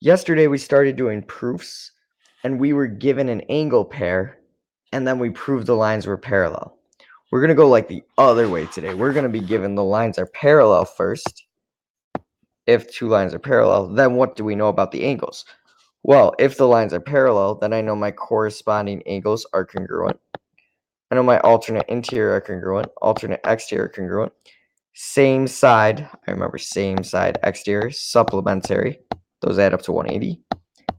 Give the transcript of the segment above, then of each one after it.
Yesterday we started doing proofs and we were given an angle pair and then we proved the lines were parallel. We're going to go like the other way today. We're going to be given the lines are parallel first. If two lines are parallel, then what do we know about the angles? Well, if the lines are parallel, then I know my corresponding angles are congruent. I know my alternate interior are congruent, alternate exterior congruent. Same side, I remember same side exterior, supplementary. Those add up to 180.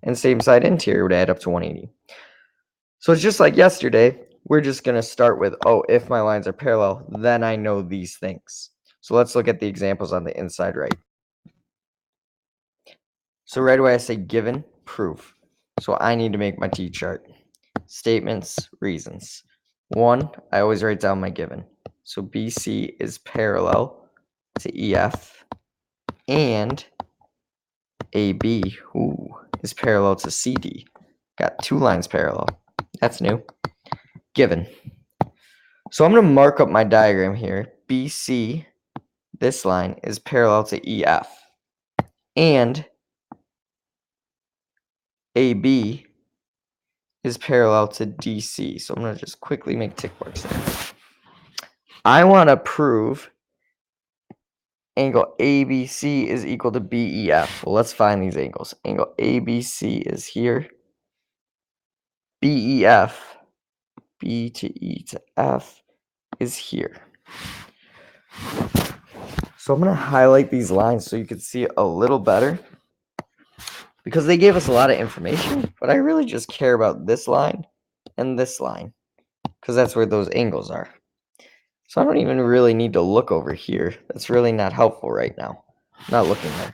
And same side interior would add up to 180. So it's just like yesterday, we're just going to start with, oh, if my lines are parallel, then I know these things. So let's look at the examples on the inside right. So right away I say given, proof. So I need to make my T-chart. Statements, reasons. 1, I always write down my given. So BC is parallel to EF and AB is parallel to CD. Got two lines parallel. That's new. Given. So I'm going to mark up my diagram here. BC, this line, is parallel to EF. And AB is parallel to DC. So I'm going to just quickly make tick marks there. I want to prove angle ABC is equal to BEF. Well, let's find these angles. Angle ABC is here. BEF, B to E to F, is here. So I'm going to highlight these lines so you can see it a little better, because they gave us a lot of information, but I really just care about this line and this line, because that's where those angles are. So I don't even really need to look over here. That's really not helpful right now. I'm not looking there.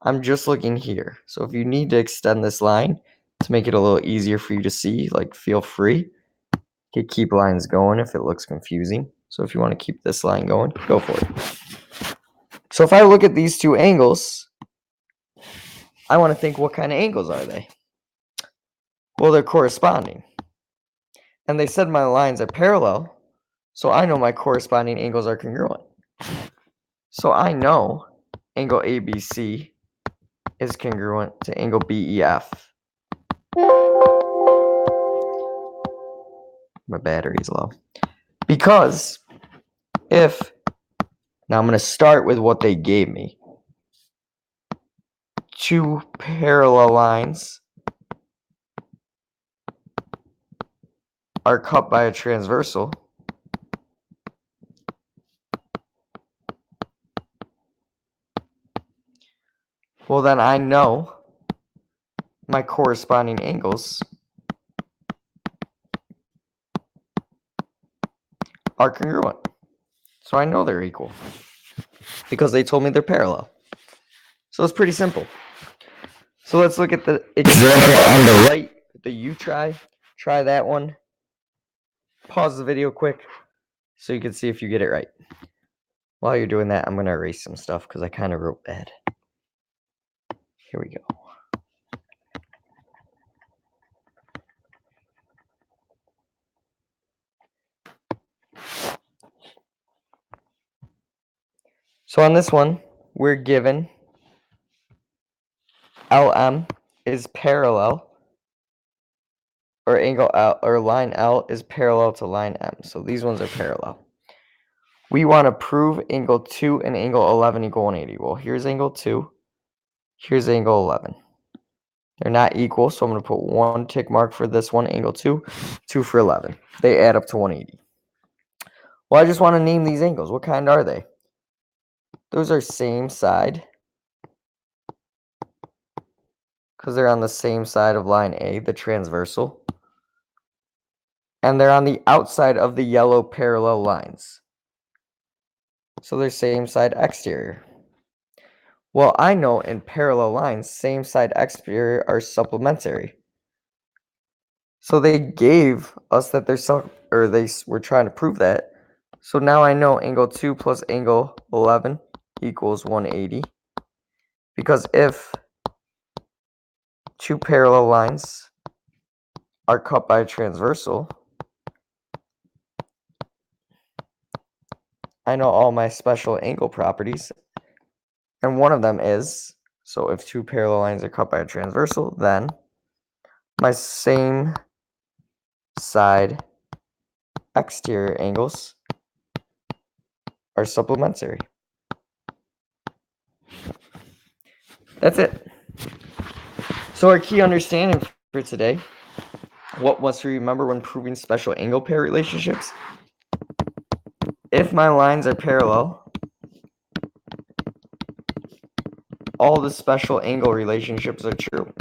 I'm just looking here. So if you need to extend this line to make it a little easier for you to see, like, feel free. You can keep lines going if it looks confusing. So if you want to keep this line going, go for it. So if I look at these two angles, I want to think, what kind of angles are they? Well, they're corresponding. And they said my lines are parallel, so I know my corresponding angles are congruent. So I know angle ABC is congruent to angle BEF. My battery's low. Because if, now I'm going to start with what they gave me. Two parallel lines are cut by a transversal. Well, then I know my corresponding angles are congruent. So I know they're equal because they told me they're parallel. So it's pretty simple. So let's look at the example on the right, the you try. Try that one. Pause the video quick so you can see if you get it right. While you're doing that, I'm going to erase some stuff because I kind of wrote bad. Here we go. So on this one, we're given LM is parallel, or angle L, or line L is parallel to line M. So these ones are parallel. We want to prove angle 2 and angle 11 equal 180. Well, here's angle 2. Here's angle 11. They're not equal, so I'm going to put one tick mark for this one, angle 2, 2 for 11. They add up to 180. Well, I just want to name these angles. What kind are they? Those are same side, because they're on the same side of line A, the transversal. And they're on the outside of the yellow parallel lines. So they're same side exterior. Well, I know in parallel lines, same side exterior are supplementary. So they gave us that they're they were trying to prove that. So now I know angle 2 plus angle 11 equals 180. Because if two parallel lines are cut by a transversal, I know all my special angle properties. And one of them is So if two parallel lines are cut by a transversal, then my same side exterior angles are supplementary. That's it. So our key understanding for today, what must we remember when proving special angle pair relationships? If my lines are parallel, all the special angle relationships are true.